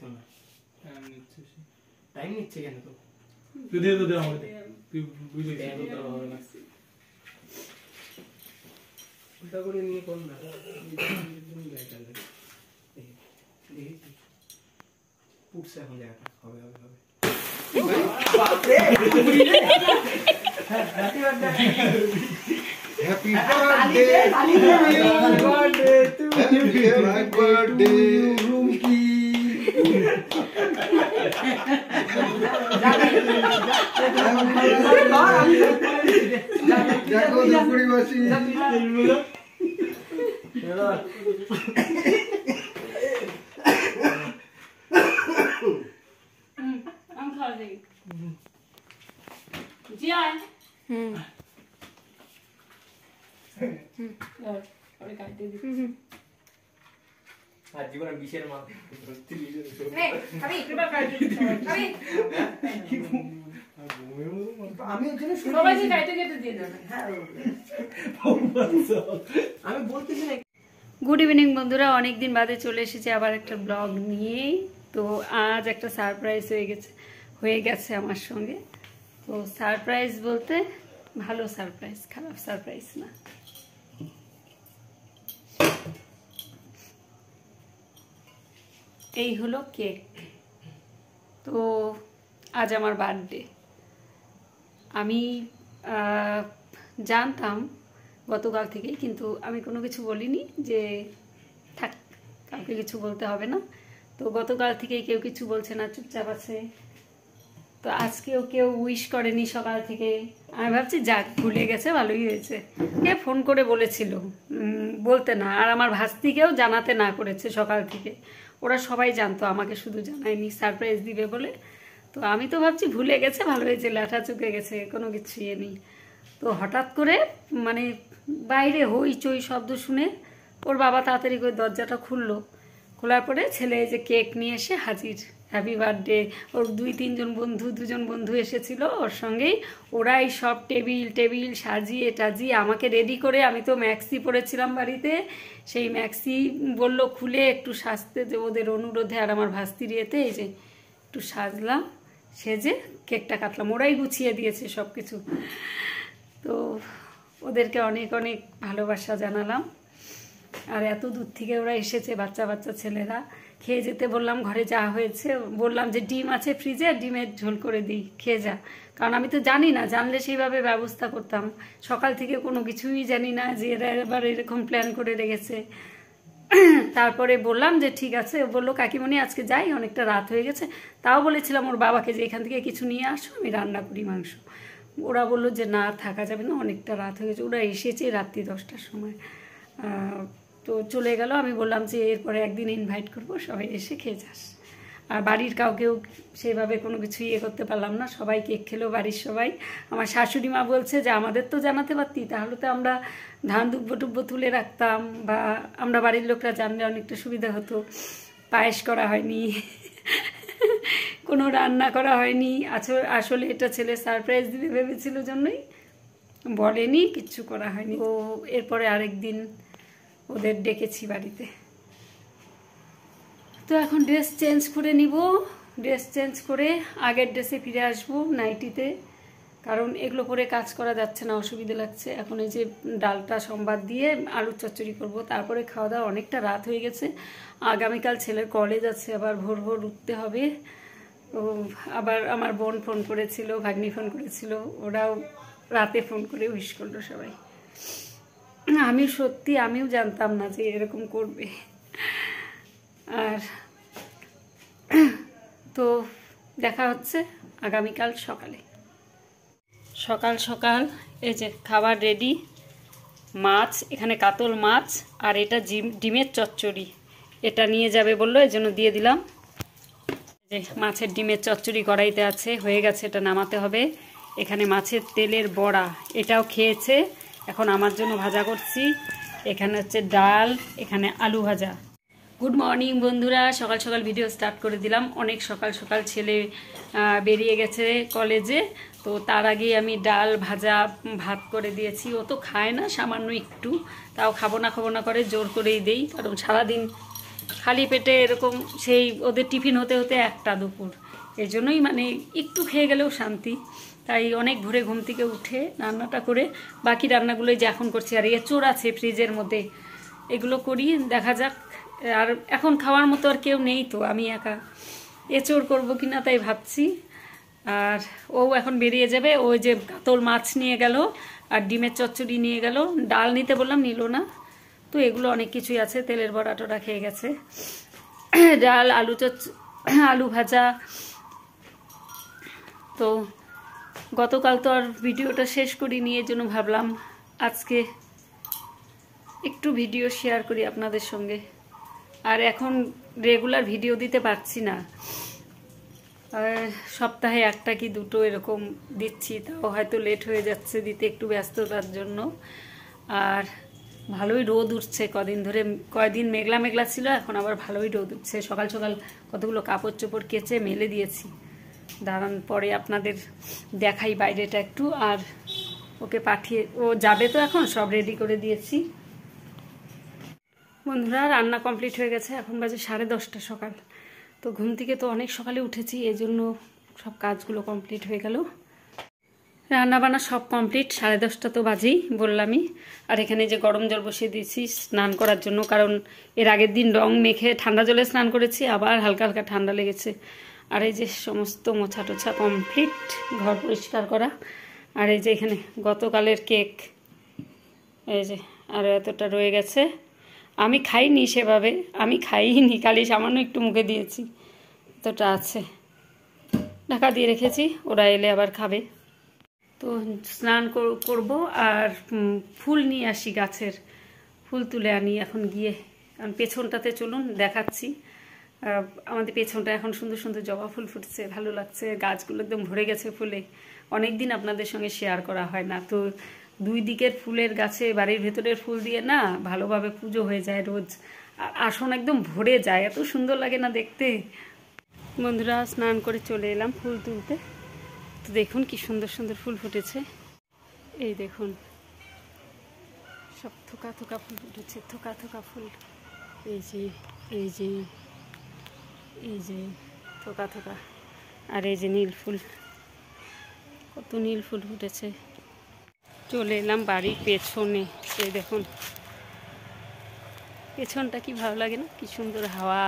তো না টাইম নিচ্ছে টাইম নিচ্ছে কেন তো তুই দে দে আমাকে তুই বুঝে গেছিস তো হবে না উল্টা করে নিয়ে কোন না পুটছে এখন জায়গাটা হবে হবে হবে Happy birthday to you. Happy birthday, Rumki. Jago Dupuri Basi. I'm calling. Gian. और काट दे আর জীবনে বিশের মা अभी कृपा कर दे अभी আমি ওখানে সবাই যে কাটে কেটে দিয়ে দেন হ্যাঁ আমি বলতেছি না। গুড ইভিনিং বন্ধুরা, অনেক দিন বাদে চলে এসেছি আবার একটা ব্লগ নিয়ে। তো আজ একটা সারপ্রাইজ হয়ে গেছে আমার সঙ্গে। তো সারপ্রাইজ বলতে ভালো সারপ্রাইজ, খারাপ সারপ্রাইজ না। এই হলো কেক। তো আজ আমার বার্থডে। আমি জানতাম গতকাল থেকেই, কিন্তু আমি কোনো কিছু বলিনি যে থাক কাউকে কিছু বলতে হবে না। তো গতকাল থেকেই কেউ কিছু বলছে না, চুপচাপ আছে। তো আজকেও কেউ উইশ করেনি সকাল থেকে। আমি ভাবছি যাক, ভুলে গেছে, ভালোই হয়েছে। কে ফোন করে বলেছিল বলতে না, আর আমার ভাস্তিকেও জানাতে না করেছে সকাল থেকে। ওরা সবাই জানতো, আমাকে শুধু জানায়নি সারপ্রাইজ দিবে বলে। তো আমি তো ভাবছি ভুলে গেছে, ভালো হয়েছে, ল্যাঠা চুকে গেছে, কোনো কিছু ইয়ে নেই। তো হঠাৎ করে মানে বাইরে হইচই শব্দ শুনে ওর বাবা তাড়াতাড়ি করে দরজাটা খুললো। খোলার পরে ছেলে যে কেক নিয়ে এসে হাজির, হ্যাপি বার্থডে। ওর দুজন বন্ধু এসেছিল ওর সঙ্গেই। ওরাই সব টেবিল সাজিয়ে টাজিয়ে আমাকে রেডি করে, আমি তো ম্যাক্সি পরেছিলাম বাড়িতে, সেই ম্যাক্সি বললো খুলে একটু সাজতে, যে ওদের অনুরোধে আর আমার ভাস্তির ইয়েতে এই যে একটু সাজলাম, সেজে কেকটা কাটলাম। ওরাই গুছিয়ে দিয়েছে সব কিছু। তো ওদেরকে অনেক অনেক ভালোবাসা জানালাম। আর এত দূর থেকে ওরা এসেছে, বাচ্চা ছেলেরা। খেয়ে যেতে বললাম, ঘরে যা হয়েছে বললাম যে ডিম আছে ফ্রিজে, ডিমের ঝোল করে দিই, খেয়ে যা। কারণ আমি তো জানি না, জানলে সেইভাবে ব্যবস্থা করতাম। সকাল থেকে কোনো কিছুই জানি না যে এরা এবার এরকম প্ল্যান করে রেখেছে। তারপরে বললাম যে ঠিক আছে। বললো কাকিমণি আজকে যাই, অনেকটা রাত হয়ে গেছে। তাও বলেছিলাম ওর বাবাকে যে এখান থেকে কিছু নিয়ে আসো, আমি রান্না করি মাংস। ওরা বললো যে না, থাকা যাবে না, অনেকটা রাত হয়ে গেছে। ওরা এসেছে রাত্রি 10টার সময়। তো চলে গেল। আমি বললাম যে এরপরে একদিন ইনভাইট করবো, সবাই এসে খেয়ে যাস। আর বাড়ির কাউকেও সেইভাবে কোনো কিছু ইয়ে করতে পারলাম না, সবাই কেক খেলো বাড়ির সবাই। আমার শাশুড়ি মা বলছে যে আমাদের তো জানাতে পারতি, তাহলে তো আমরা ধান দুব্বো তুলে রাখতাম, বা আমরা বাড়ির লোকরা জানলে অনেকটা সুবিধা হতো। পায়েস করা হয়নি, কোনো রান্না করা হয়নি। আসলে এটা ছেলে সারপ্রাইজ দিবে ভেবেছিল জন্যই বলেনি, কিচ্ছু করা হয়নি। ও এরপরে আরেকদিন ওদের ডেকেছি বাড়িতে। তো এখন ড্রেস চেঞ্জ করে নিব, ড্রেস চেঞ্জ করে আগের ড্রেসে ফিরে আসবো নাইটিতে। কারণ এগুলো পরে কাজ করা যাচ্ছে না, অসুবিধা লাগছে। এখন এই যে ডালটা সম্বাদ দিয়ে আলুর চচ্চড়ি করবো, তারপরে খাওয়া দাওয়া। অনেকটা রাত হয়ে গেছে, আগামীকাল ছেলের কলেজ আছে, আবার ভোর উঠতে হবে। তো আবার আমার বোন ফোন করেছিল, ভাগ্নি ফোন করেছিল, ওরাও রাতে ফোন করে উইশ করলো সবাই। আমিও জানতাম না যে এরকম করবে। আর তো দেখা হচ্ছে আগামীকাল সকালে। সকাল এই যে খাবার রেডি। মাছ, এখানে কাতল মাছ, আর এটা ডিমের চচ্চড়ি। এটা নিয়ে যাবে বললো, এই জন্য দিয়ে দিলাম। যে মাছের ডিমের চচ্চড়ি কড়াইতে আছে, হয়ে গেছে, এটা নামাতে হবে। এখানে মাছের তেলের বড়া, এটাও খেয়েছে, এখন আমার জন্য ভাজা করছি। এখানে হচ্ছে ডাল, এখানে আলু ভাজা। গুড মর্নিং বন্ধুরা, সকাল ভিডিও স্টার্ট করে দিলাম। অনেক সকাল ছেলে বেরিয়ে গেছে কলেজে। তো তার আগেই আমি ডাল ভাজা ভাত করে দিয়েছি। ও তো খায় না, সামান্য একটু, তাও খাবো না করে জোর করেই দেই। কারণ সারাদিন খালি পেটে এরকম সেই ওদের টিফিন হতে হতে 1টা দুপুর, এই জন্যই মানে একটু খেয়ে গেলেও শান্তি। তাই অনেক ভোরে ঘুম থেকে উঠে রান্নাটা করে বাকি রান্নাগুলোই যে এখন করছি। আর এঁচোড় আছে ফ্রিজের মধ্যে, এগুলো করি, দেখা যাক। আর এখন খাওয়ার মতো আর কেউ নেই, তো আমি একা এঁচোড় করবো কিনা তাই ভাবছি। আর ও এখন বেরিয়ে যাবে, ওই যে কাতল মাছ নিয়ে গেল আর ডিমের চচ্চড়ি নিয়ে গেল, ডাল নিতে বললাম নিল না। তো এগুলো অনেক কিছুই আছে, তেলের বড়া টড়া খেয়ে গেছে, ডাল, আলু ভাজা। তো গতকাল তো আর ভিডিওটা শেষ করিনি, এর জন্য ভাবলাম আজকে একটু ভিডিও শেয়ার করি আপনাদের সঙ্গে। আর এখন রেগুলার ভিডিও দিতে পারছি না, সপ্তাহে 1টা কি 2টো এরকম দিচ্ছি, তাও হয়তো লেট হয়ে যাচ্ছে দিতে একটু ব্যস্ততার জন্য। আর ভালোই রোদ উঠছে কদিন ধরে, কয়েকদিন মেঘলা মেঘলা ছিল, এখন আবার ভালোই রোদ উঠছে। সকাল সকাল কতগুলো কাপড় চোপড় কেচে মেলে দিয়েছি, দাঁড়ান পরে আপনাদের দেখাই বাইরেটা একটু। আর ওকে পাঠিয়ে, ও যাবে তো এখন, সব রেডি করে দিয়েছি। বন্ধুরা রান্না কমপ্লিট হয়ে গেছে, এখন বাজে 10:30 সকাল। তো ঘুম থেকে তো অনেক সকালে উঠেছি, এই জন্য সব কাজগুলো কমপ্লিট হয়ে গেল। রান্না বান্না সব কমপ্লিট, 10:30 তো বাজেই বললামই। আর এখানে যে গরম জল বসিয়ে দিয়েছি স্নান করার জন্য, কারণ এর আগের দিন রং মেখে ঠান্ডা জলে স্নান করেছি, আবার হালকা হালকা ঠান্ডা লেগেছে। আর এই যে সমস্ত মোছা টোছা কমপ্লিট, ঘর পরিষ্কার করা। আর এই যে এখানে গতকালের কেক, এই যে আরও এতটা রয়ে গেছে। আমি খাইনি সেভাবে, আমি খাইনি, খালি সামান্য একটু মুখে দিয়েছি, এতটা আছে, ঢাকা দিয়ে রেখেছি, ওরা এলে আবার খাবে। তো স্নান করব আর ফুল নিয়ে আসি, গাছের ফুল তুলে আনি এখন গিয়ে। কারণ পেছনটাতে চলুন দেখাচ্ছি, আমাদের পেছনটা এখন সুন্দর সুন্দর জবা ফুল ফুটছে, ভালো লাগছে, গাছগুলো একদম ভরে গেছে ফুলে। অনেক দিন আপনাদের সঙ্গে শেয়ার করা হয় না, তো 2 দিকের ফুলের গাছে বাড়ির ভেতরের ফুল দিয়ে না ভালোভাবে পুজো হয়ে যায় রোজ, আর আসন একদম ভরে যায়, এত সুন্দর লাগে না দেখতে। বন্ধুরা স্নান করে চলে এলাম ফুল তুলতে। তো দেখুন কি সুন্দর সুন্দর ফুল ফুটেছে, এই দেখুন সব থোকা থোকা ফুল ফুটেছে, থোকা থোকা ফুল, এই যে এই যে এই যে থোকা থোকা। আর এই যে নীল ফুল, কত নীল ফুল ফুটেছে। চলে এলাম বাড়ির পেছনে, এই দেখুন পেছনটা কি ভালো লাগে না, কি সুন্দর হাওয়া।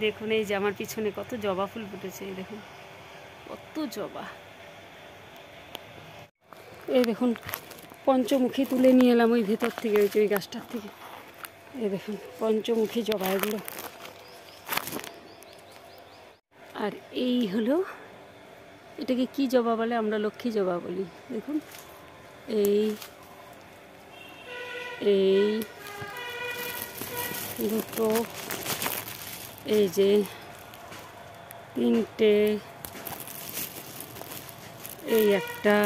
দেখুন এই যে আমার পিছনে কত জবা ফুল ফুটেছে, এই দেখুন কত জবা। এই দেখুন পঞ্চমুখী তুলে নিয়ে এলাম ওই ভেতর থেকে, ওই যে ওই গাছটার থেকে। এই দেখুন পঞ্চমুখী জবা এগুলো। আর এই হলো, এটাকে কি জবা বলে, আমরা লক্ষ্মী জবা বলি। দেখুন এই এই দুটো, এই যে 3টে, এই একটা,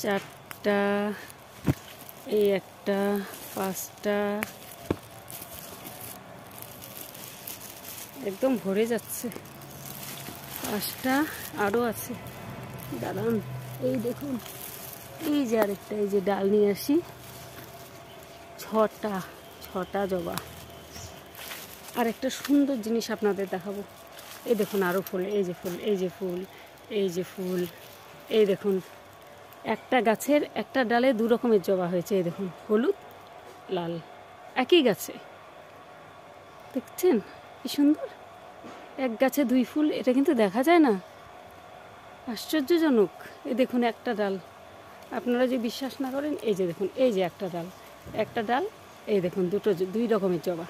4টা, এই একটা, 5টা, একদম ভরে যাচ্ছে। 5টা আরও আছে, দাঁড়ান এই দেখুন, এই যে আরেকটা, এই যে ডাল নিয়ে আসি, 6টা জবা। আর একটা সুন্দর জিনিস আপনাদের দেখাবো, এই দেখুন আরও ফুল, এই যে ফুল, এই যে ফুল, এই যে ফুল, এই দেখুন একটা গাছের একটা ডালে 2 রকমের জবা হয়েছে, এই দেখুন হলুদ লাল, একই গাছে, দেখছেন কি সুন্দর, এক গাছে 2 ফুল, এটা কিন্তু দেখা যায় না, আশ্চর্যজনক। এই দেখুন একটা ডাল, আপনারা যে বিশ্বাস না করেন, এই যে দেখুন, এই যে একটা ডাল, এই দেখুন 2 রকমের জবা।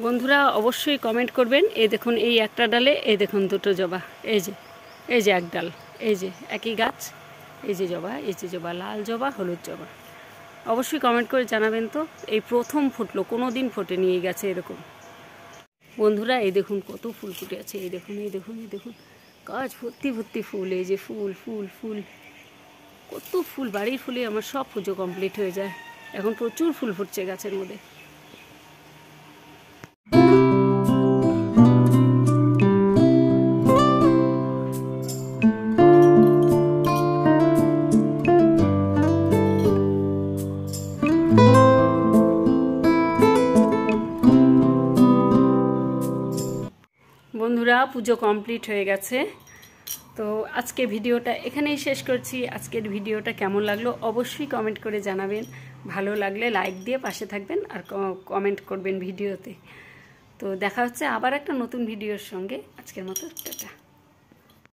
বন্ধুরা অবশ্যই কমেন্ট করবেন। এই দেখুন এই একটা ডালে, এই দেখুন 2টো জবা, এই যে এক ডাল, এই যে একই গাছ, এই যে জবা, এই যে জবা, লাল জবা, হলুদ জবা। অবশ্যই কমেন্ট করে জানাবেন তো, এই প্রথম ফুটলো, কোনো দিন ফোটেনি এই গাছে এরকম। বন্ধুরা এই দেখুন কত ফুল ফুটে আছে, এই দেখুন এই দেখুন এই দেখুন, গাছ ভর্তি ভর্তি ফুল, এই যে ফুল ফুল ফুল, কত ফুল, বাড়ির ফুলে আমার সব পুজো কমপ্লিট হয়ে যায়। এখন প্রচুর ফুল ফুটছে গাছের মধ্যে। বন্ধুরা পুজো কমপ্লিট হয়ে গেছে। তো আজকে ভিডিওটা এখানেই শেষ করছি। আজকের ভিডিওটা কেমন লাগলো অবশ্যই কমেন্ট করে জানাবেন। ভালো লাগলে লাইক দিয়ে পাশে থাকবেন আর কমেন্ট করবেন ভিডিওতে। তো দেখা হচ্ছে আবার একটা নতুন ভিডিওর সঙ্গে। আজকের মতো টাটা।